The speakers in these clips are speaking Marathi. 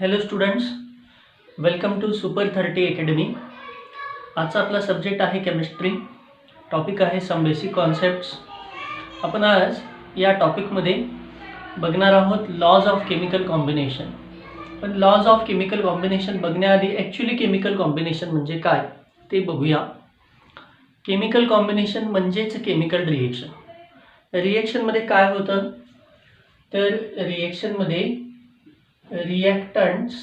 Hello students, welcome to super 30 academy. आजचा आपला सब्जेक्ट आहे केमिस्ट्री. टॉपिक आहे सम बेसिक कॉन्सेप्ट्स. आपण आज या टॉपिकमध्ये बघणार आहोत लॉज ऑफ केमिकल कॉम्बिनेशन. पण लॉज ऑफ केमिकल कॉम्बिनेशन बघण्याआधी ॲक्च्युली केमिकल कॉम्बिनेशन म्हणजे काय ते बघूया. केमिकल कॉम्बिनेशन म्हणजेच केमिकल रिएक्शन. रिएक्शनमध्ये काय होतं तर रिएक्शनमध्ये reactants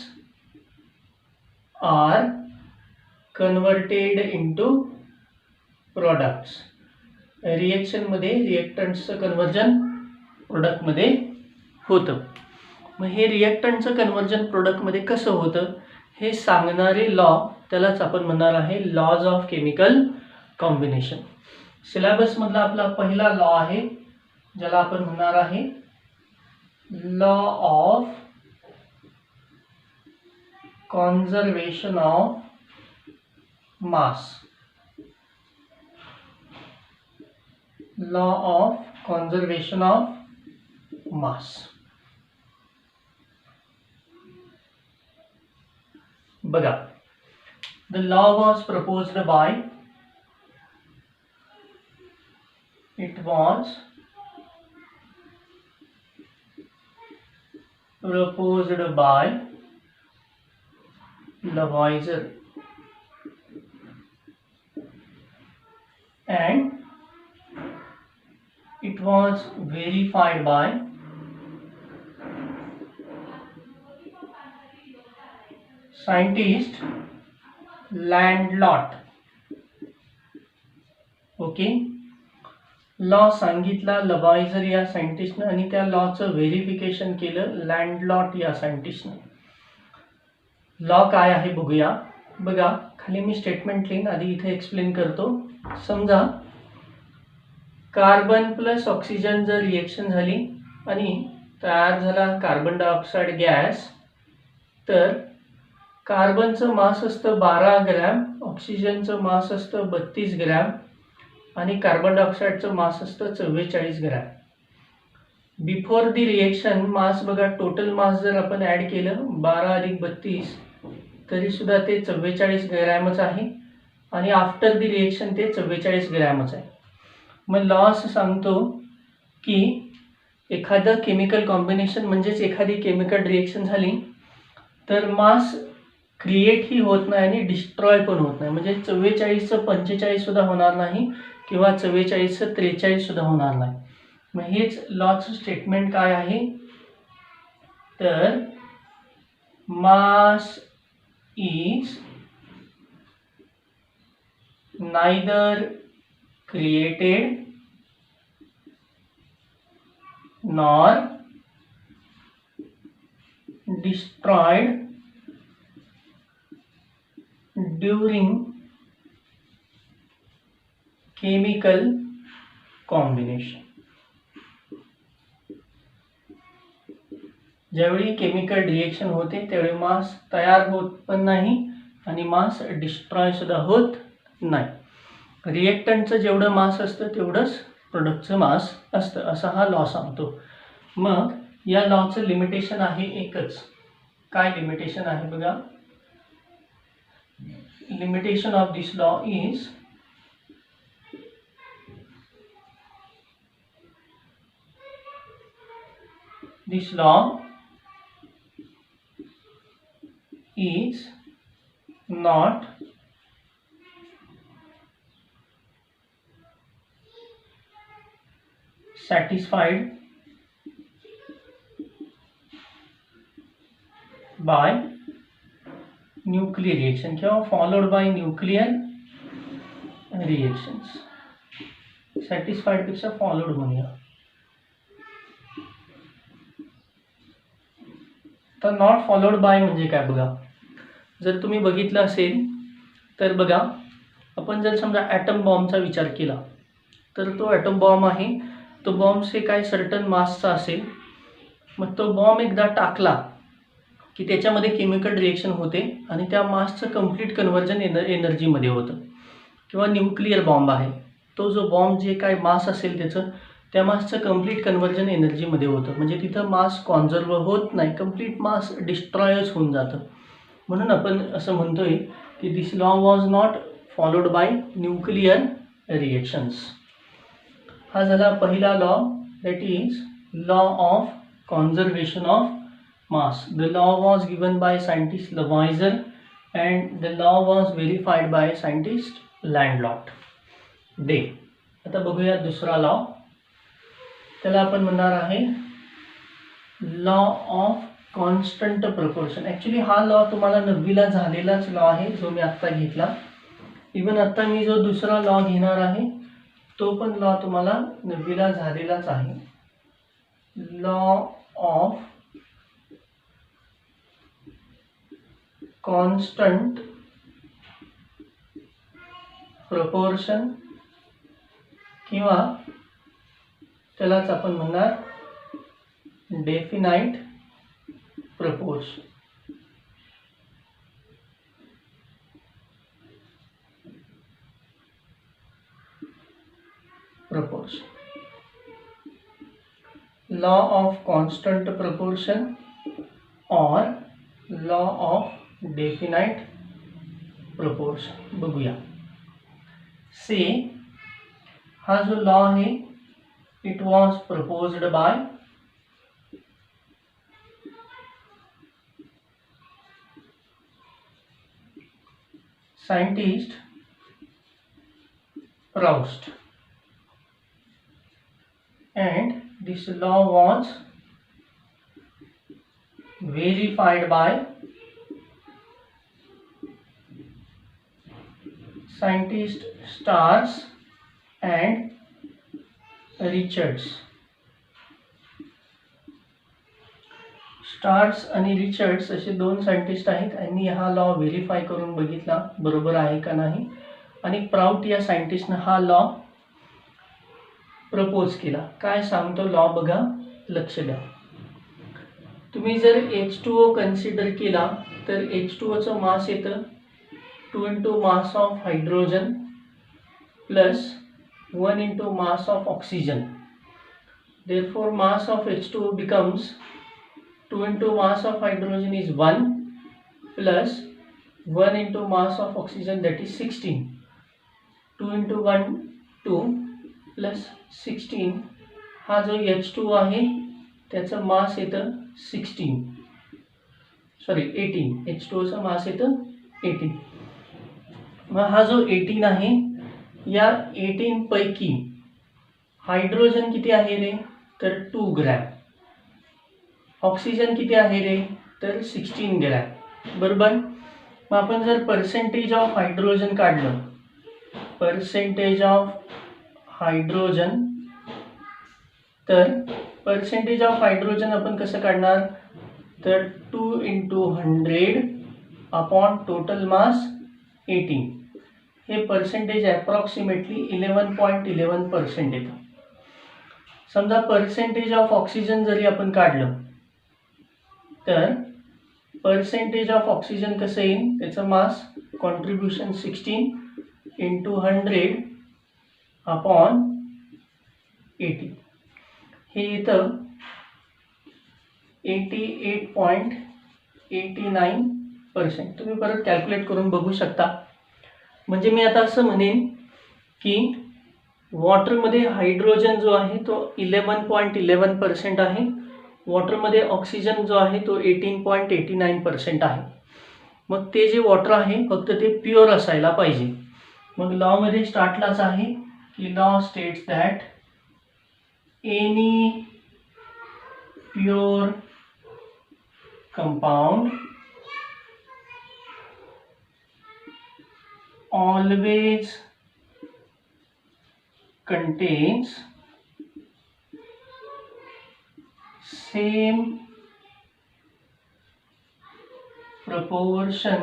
are converted into products. Reaction मध्ये रिएक्टंट्सचं कन्वर्जन प्रोडक्ट मध्ये होतं. मग हे रिएक्टंटचं कन्वर्जन प्रोडक्ट मध्ये कसं होतं हे सांगणारे लॉ, त्यालाच आपण म्हणणार आहे laws of chemical combination. Syllabus मधला आपला पहिला लॉ आहे ज्याला आपण म्हणणार आहे law of conservation of mass. Law of conservation of mass. बघा, the law was proposed by Lavoisier and it was verified by scientist Landlot. Okay, law सांगितला लवायझर या सायंटिस्टने आणि त्या लॉचं व्हेरिफिकेशन केलं लँडलॉट या सायंटिस्टने. लॉ काय आहे बघूया. बघा, खाली मी स्टेटमेंट लिहीन, आधी इथे एक्सप्लेन करतो. समजा कार्बन प्लस ऑक्सिजन जर रिएक्शन झाली आणि तयार झाला कार्बन डायऑक्साईड गॅस, तर कार्बनचं मास असतं 12 ग्रॅम, ऑक्सिजनचं मास असतं 32 ग्रॅम आणि कार्बन डायऑक्साईडचं मास असतं 44 ग्रॅम. बिफोर दी रिएक्शन मास बघा, टोटल मास जर आपण ॲड केलं 12 अधिक 32 तरी सुद्धा ते 44 ग्रॅमच आहे आणि आफ्टर दी रिएक्शन ते 44 ग्रॅमच आहे. मग लॉ असं सांगतो की एखादं केमिकल कॉम्बिनेशन म्हणजेच एखादी केमिकल रिएक्शन झाली तर मास क्रिएटही होत नाही आणि डिस्ट्रॉय पण होत नाही. म्हणजे 44चं 45 सुद्धा होणार नाही किंवा 44चं 43 सुद्धा होणार नाही. मग हेच लॉचं स्टेटमेंट काय आहे तर मास is neither created nor destroyed during chemical combination. ज्यावेळी केमिकल रिएक्शन होते त्यावेळी मास तयार होत पण नाही आणि मास डिस्ट्रॉय सुद्धा होत नाही. रिएक्टंटचं जेवढं मास असतं तेवढंच प्रोडक्टचं मास असतं, असा हा लॉ सांगतो. मग या लॉचं लिमिटेशन आहे एकच. काय लिमिटेशन आहे बघा. Limitation of this law is this law is not satisfied by nuclear reaction किंवा followed by nuclear reactions. satisfied पेक्षा followed म्हणूया. तर नॉट फॉलोड बाय म्हणजे काय बघा. जर तुम्ही बघितलं असेल तर बघा, आपण जर समजा ॲटम बॉम्बचा विचार केला तर तो ॲटम बॉम्ब आहे, तो बॉम्बचे काय सर्टन मासचा असेल. मग तो बॉम्ब एकदा टाकला की त्याच्यामध्ये केमिकल रिएक्शन होते आणि त्या मासचं कंप्लीट कन्वर्जन एनर्जीमध्ये होतं. किंवा न्यूक्लिअर बॉम्ब आहे, तो जो बॉम्ब जे काय मास असेल त्याचं त्या मासचं कम्प्लीट कन्व्हर्जन एनर्जीमध्ये होतं. म्हणजे तिथं मास कॉन्झर्व होत नाही, कम्प्लीट मास डिस्ट्रॉयच होऊन जातं. म्हणून आपण असं म्हणतोय की this law was not followed by nuclear reactions. हा झाला पहिला law, that is law of conservation of mass. The law was given by scientist Lavoisier and the law was verified by scientist Landolt. आता बघूया दुसरा लॉ. त्याला आपण म्हणणार आहे law of constant proportion. Actually हा लॉ तुम्हाला 9वीला झालेलाच लॉ आहे, जो मी आत्ता घेतला. इवन आत्ता मी जो दुसरा लॉ घेणार आहे तो पण लॉ तुम्हाला 9वीला झालेलाच आहे. लॉ ऑफ कॉन्स्टंट प्रपोर्शन किंवा त्यालाच आपण म्हणणार definite proportion. Law of constant proportion और लॉ ऑफ डेफिनाइट प्रपोर्शन. बघूया. से हा जो लॉ आहे it was proposed by scientist Proust, and this law was verified by scientist Stars and Richards. Stars आणि रिचर्ड्स असे 2 सायंटिस्ट आहेत. यांनी हा लॉ व्हेरीफाय करून बघितला बरोबर आहे का नाही, आणि प्राउट या सायंटिस्टनं हा लॉ प्रपोज केला. काय सांगतो लॉ बघा, लक्ष द्या. तुम्ही जर H2O कन्सिडर केला तर H2Oचं मास येतं 2 into mass of hydrogen plus 1 into mass of oxygen. Therefore mass of H2O becomes 2 into mass of hydrogen is 1 plus 1 into mass of oxygen, that is 16. 2 into 1 2 plus 16. हा जो H2O आहे त्याचं मास येतं 16, सॉरी 18. H2Oचं मास येतं 18. मग हा जो 18 आहे या 18 पैकी हायड्रोजन किती आहे रे, तर 2 ग्रॅम. ऑक्सिजन किती आहे रे, तर 16 ग्रॅम. बरोबर. मग आपण जर पर्सेंटेज ऑफ हायड्रोजन काढलं, पर्सेंटेज ऑफ हायड्रोजन, तर पर्सेंटेज ऑफ हायड्रोजन आपण कसं काढणार, तर 2 into 100 अपॉन टोटल मास 18. हे पर्सेंटेज अप्रॉक्सिमेटली 11.11% येतं. समजा पर्सेंटेज ऑफ ऑक्सिजन जरी आपण काढलं तर पर्सेंटेज ऑफ ऑक्सिजन कसं येईल, त्याचं मास कॉन्ट्रीब्युशन 16 into 100 अपॉन 80. हे येतं 88.89%. तुम्ही परत कॅल्क्युलेट करून बघू शकता. म्हणजे मी आता असं म्हणेन की वॉटरमध्ये हायड्रोजन जो आहे तो 11.11% आहे, वॉटरमध्ये ऑक्सिजन जो आहे तो 18.89% आहे. मग ते जे वॉटर आहे फक्त ते प्युअर असायला पाहिजे. मग लॉमध्ये स्टार्टलाच आहे की law states that any pure compound always contains same proportion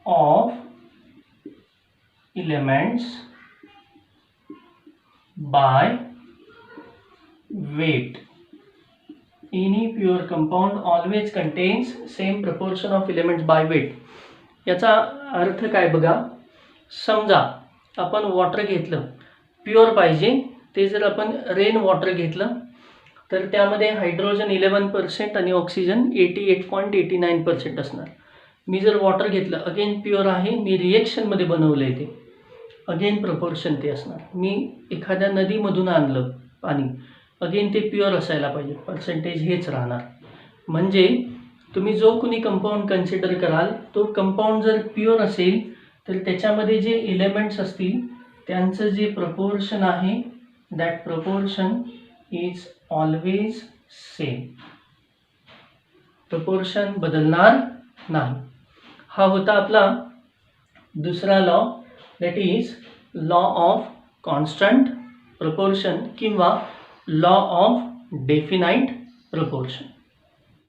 of elements by weight. Any pure compound always contains same proportion of elements by weight. याचा अर्थ काय बघा. समजा आपण वॉटर घेतलं, प्युअर पाहिजे, ते जर आपण रेन वॉटर घेतलं तर त्यामध्ये हायड्रोजन 11% आणि ऑक्सिजन 88.89% असणार. मी जर वॉटर घेतलं, अगेन प्युअर आहे, मी रिएक्शनमध्ये बनवलं आहे, ते अगेन प्रपोर्शन ते असणार. मी एखाद्या नदीमधून आणलं पाणी, अगेन ते प्युअर असायला पाहिजे, पर्सेंटेज हेच राहणार. म्हणजे तुम्ही जो कुणी कंपाऊंड कन्सिडर कराल, तो कंपाऊंड जर प्युअर असेल तर त्याच्यामध्ये जे एलिमेंट्स असतील त्यांचं जे प्रपोर्शन आहे, that proportion is always same. Proportion बदलणार नाही. हा होता आपला दुसरा law, that is law of constant proportion किंवा लॉ ऑफ डेफिनाइट प्रपोर्शन.